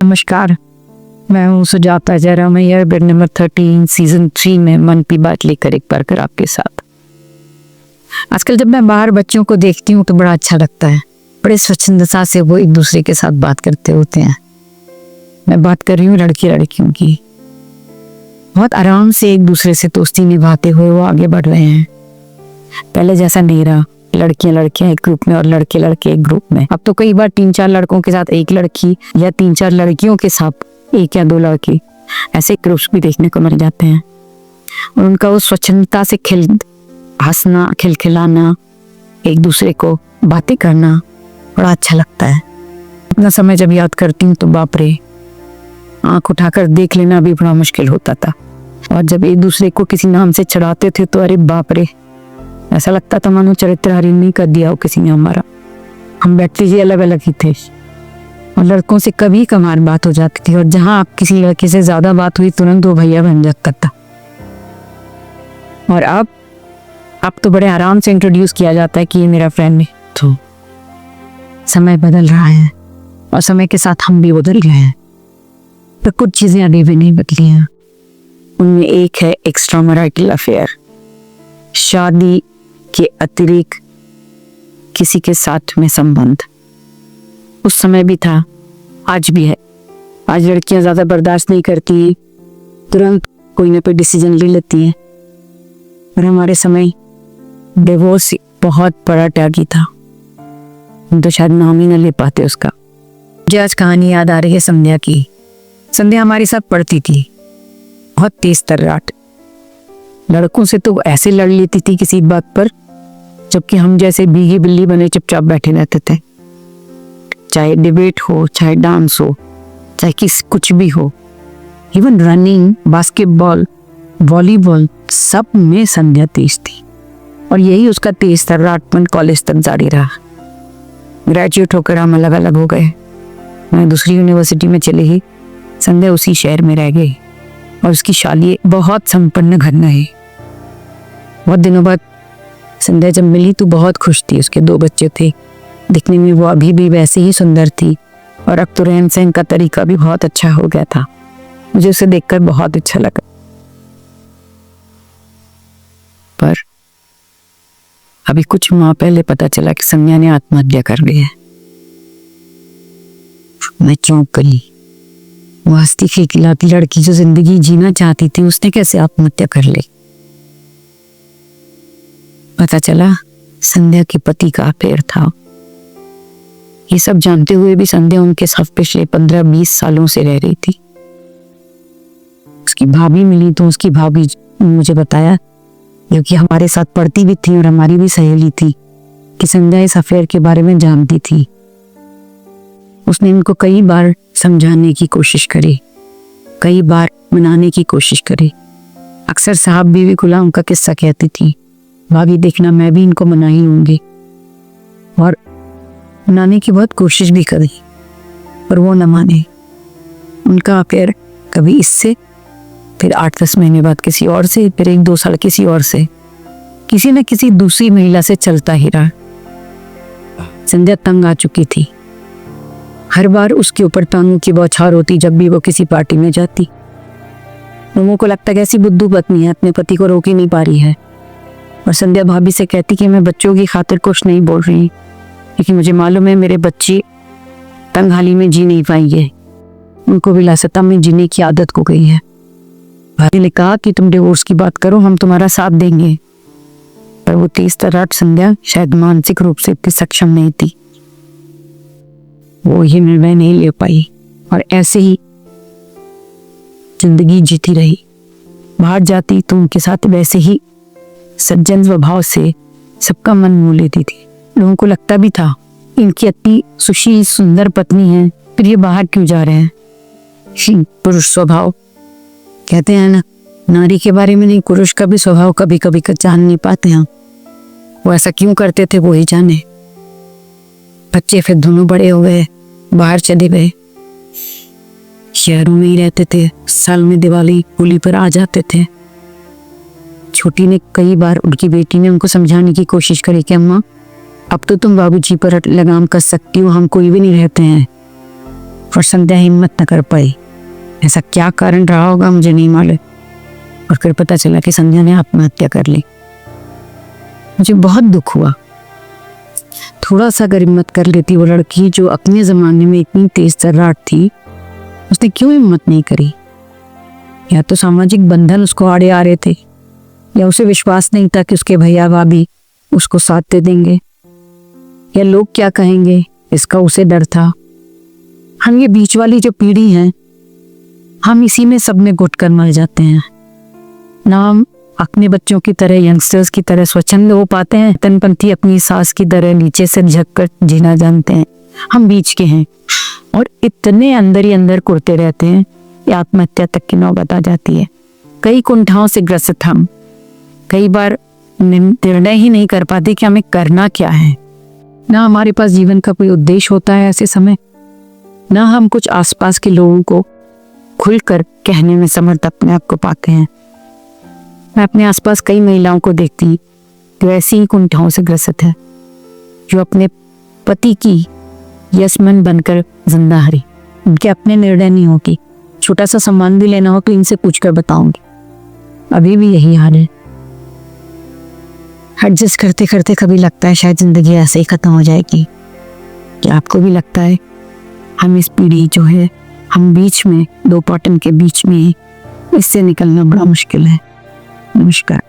नमस्कार, मैं हूँ सुजाता जयरामैया, बेड नंबर 13 सीजन 3 में मन की बात लेकर एक बार कर आपके साथ। आजकल जब मैं बाहर बच्चों को देखती हूँ तो बड़ा अच्छा लगता है। बड़े स्वच्छंदता से वो एक दूसरे के साथ बात करते होते हैं। मैं बात कर रही हूँ लड़कियों की। बहुत आराम से एक दूसरे से दोस्ती निभाते हुए वो आगे बढ़ रहे हैं। पहले जैसा नहीं रहा, लड़कियां एक ग्रुप में और लड़के एक ग्रुप में। अब तो कई बार 3-4 लड़कों के साथ एक लड़की या 3-4 लड़कियों के साथ 1 या 2 लड़के, ऐसे ग्रुप्स भी देखने को मिल जाते हैं। और उनका वो स्वच्छंदता से हंसना, खिलखिलाना, एक दूसरे को बातें करना बड़ा अच्छा लगता है। अपना समय जब याद करती हूँ तो बाप रे, आंख उठाकर देख लेना भी बड़ा मुश्किल होता था। और जब एक दूसरे को किसी नाम से चढ़ाते थे तो अरे बाप रे, ऐसा लगता था मानो चरित्रहारी नहीं कर दिया हो किसी ने हमारा। हम बैठते ही अलग अलग ही थे और लड़कों से कभी कभार बात हो जाती थी, और जहां आप किसी लड़के से ज्यादा बात हुई तुरंत वो भैया बन जाता था। और अब तो बड़े आराम से इंट्रोड्यूस किया जाता है कि ये मेरा फ्रेंड है। तो समय बदल रहा है और समय के साथ हम भी बदल रहे हैं, तो कुछ चीजें अभी भी नहीं बदली हैं। उनमें एक है एक्स्ट्रा मैरिटल अफेयर, शादी के अतिरिक्त किसी के साथ में संबंध। उस समय भी था, आज भी है। आज लड़कियां ज्यादा बर्दाश्त नहीं करती, तुरंत कोई ना कोई डिसीजन ले लेती हैं। और हमारे समय डिवोर्स बहुत बड़ा त्यागी था, हम तो शायद नाम ही ना ले पाते उसका। मुझे आज कहानी याद आ रही है संध्या की। संध्या हमारे साथ पढ़ती थी, बहुत तेज तर्राट। लड़कों से तो ऐसे लड़ लेती थी किसी बात पर, जबकि हम जैसे भीगी बिल्ली बने चुपचाप बैठे रहते थे। चाहे डिबेट हो, चाहे डांस हो, चाहे कुछ भी हो, इवन रनिंग, बास्केटबॉल, वॉलीबॉल, सब में संध्या तेज थी। और यही उसका तेज तर्राटपन कॉलेज तक जारी रहा। ग्रेजुएट होकर हम अलग अलग हो गए। मैं दूसरी यूनिवर्सिटी में चली गई, संध्या उसी शहर में रह गई। और उसकी शादी बहुत संपन्न घर में है। बहुत दिनों बाद संध्या जब मिली तो बहुत खुश थी। उसके 2 बच्चे थे, दिखने में वो अभी भी वैसे ही सुंदर थी, और अब तो रहन सहन का तरीका भी बहुत अच्छा हो गया था। मुझे उसे देखकर बहुत अच्छा लगा। पर अभी कुछ माह पहले पता चला कि संध्या ने आत्महत्या कर ली है। मैं चौंक गई। वो हंसती खिलखिलाती लड़की जो जिंदगी जीना चाहती थी, उसने कैसे आत्महत्या कर ली? पता चला संध्या के पति का अफेयर था। ये सब जानते हुए भी संध्या उनके साथ पिछले 15-20 सालों से रह रही थी। उसकी भाभी मिली तो उसकी भाभी मुझे बताया, क्योंकि हमारे साथ पढ़ती भी थी और हमारी भी सहेली थी, कि संध्या इस अफेयर के बारे में जानती थी। उसने इनको कई बार समझाने की कोशिश करी, कई बार मनाने की कोशिश करी। अक्सर साहब बीवी गुलाम का किस्सा कहती थी, भाभी देखना मैं भी इनको मना ही लूंगी। और मनाने की बहुत कोशिश भी करी, पर वो न माने। उनका अफेयर कभी इससे, फिर 8-10 महीने बाद किसी और से, फिर 1-2 साल किसी और से, किसी न किसी दूसरी महिला से चलता ही रहा। संध्या तंग आ चुकी थी। हर बार उसके ऊपर तानों की बौछार होती जब भी वो किसी पार्टी में जाती। लोगों को लगता है कैसी बुद्धू पत्नी है, अपने पति को रोक ही नहीं पा रही है। और संध्या भाभी से कहती कि मैं बच्चों की खातिर कुछ नहीं बोल रही, क्योंकि मुझे मालूम है मेरे बच्चे तंगहाली में जी नहीं पाएंगे, उनको विलासिता में जीने की आदत हो गई है। भाभी ने कहा कि तुम डिवोर्स की बात करो, हम तुम्हारा साथ देंगे। पर वो तेज तर्राट संध्या शायद मानसिक रूप से इतनी सक्षम नहीं थी, वो ये निर्णय नहीं ले पाई और ऐसे ही जिंदगी जीती रही। बाहर जाती तो उनके साथ वैसे ही सज्जन स्वभाव से सबका मन मोह लेती थी। लोगों को लगता भी था इनकी अति सुशील सुंदर पत्नी है, फिर ये बाहर क्यों जा रहे हैं। पुरुष स्वभाव कहते हैं ना, नारी के बारे में नहीं, पुरुष का भी स्वभाव कभी कभी जान नहीं पाते हैं। वो ऐसा क्यों करते थे वो ही जाने। बच्चे फिर दोनों बड़े हो गए, बाहर चले गए, शहरों में ही रहते थे। साल में दिवाली होली पर आ जाते थे। छोटी ने कई बार, उनकी बेटी ने उनको समझाने की कोशिश करी कि अम्मा अब तो तुम बाबूजी पर लगाम कस सकती हो, हम कोई भी नहीं रहते हैं। और संध्या हिम्मत न कर पाई। ऐसा क्या कारण रहा होगा मुझे नहीं मालूम, और फिर पता चला कि संध्या ने आत्महत्या कर ली। मुझे बहुत दुख हुआ। थोड़ा सा अगर हिम्मत कर लेती वो लड़की जो अपने जमाने में इतनी तेज तर्राट थी, उसने क्यों हिम्मत नहीं करी? या तो सामाजिक बंधन उसको आड़े आ रहे थे, या उसे विश्वास नहीं था कि उसके भैया भाभी उसको साथ दे देंगे, या लोग क्या कहेंगे इसका उसे डर था। हम ये बीच वाली जो पीढ़ी है, हम इसी में सब में घुट कर मर जाते हैं। ना हम अपने बच्चों की तरह, यंगस्टर्स की तरह स्वच्छंद हो पाते हैं, तनपंथी अपनी सास की तरह नीचे से झक कर जीना जानते हैं। हम बीच के हैं और इतने अंदर ही अंदर कुरते रहते हैं कि आत्महत्या तक की नौबत आ जाती है। कई कुंठाओं से ग्रसित हम कई बार निर्णय ही नहीं कर पाते कि हमें करना क्या है। ना हमारे पास जीवन का कोई उद्देश्य होता है ऐसे समय, ना हम कुछ आसपास के लोगों को खुलकर कहने में समर्थ अपने आप को पाते हैं। मैं अपने आसपास कई महिलाओं को देखती हूँ जो ऐसी ही कुंठाओं से ग्रसित है, जो अपने पति की यशमन बनकर जिंदा हरी। उनके अपने निर्णय नहीं होगी। छोटा सा सम्मान भी लेना हो तो इनसे पूछकर बताऊंगी। अभी भी यही हाल है। एडजस्ट करते करते कभी लगता है शायद जिंदगी ऐसे ही खत्म हो जाएगी। क्या आपको भी लगता है? हम इस पीढ़ी जो है, हम बीच में दो पॉटन के बीच में, इससे निकलना बड़ा मुश्किल है। नमस्कार।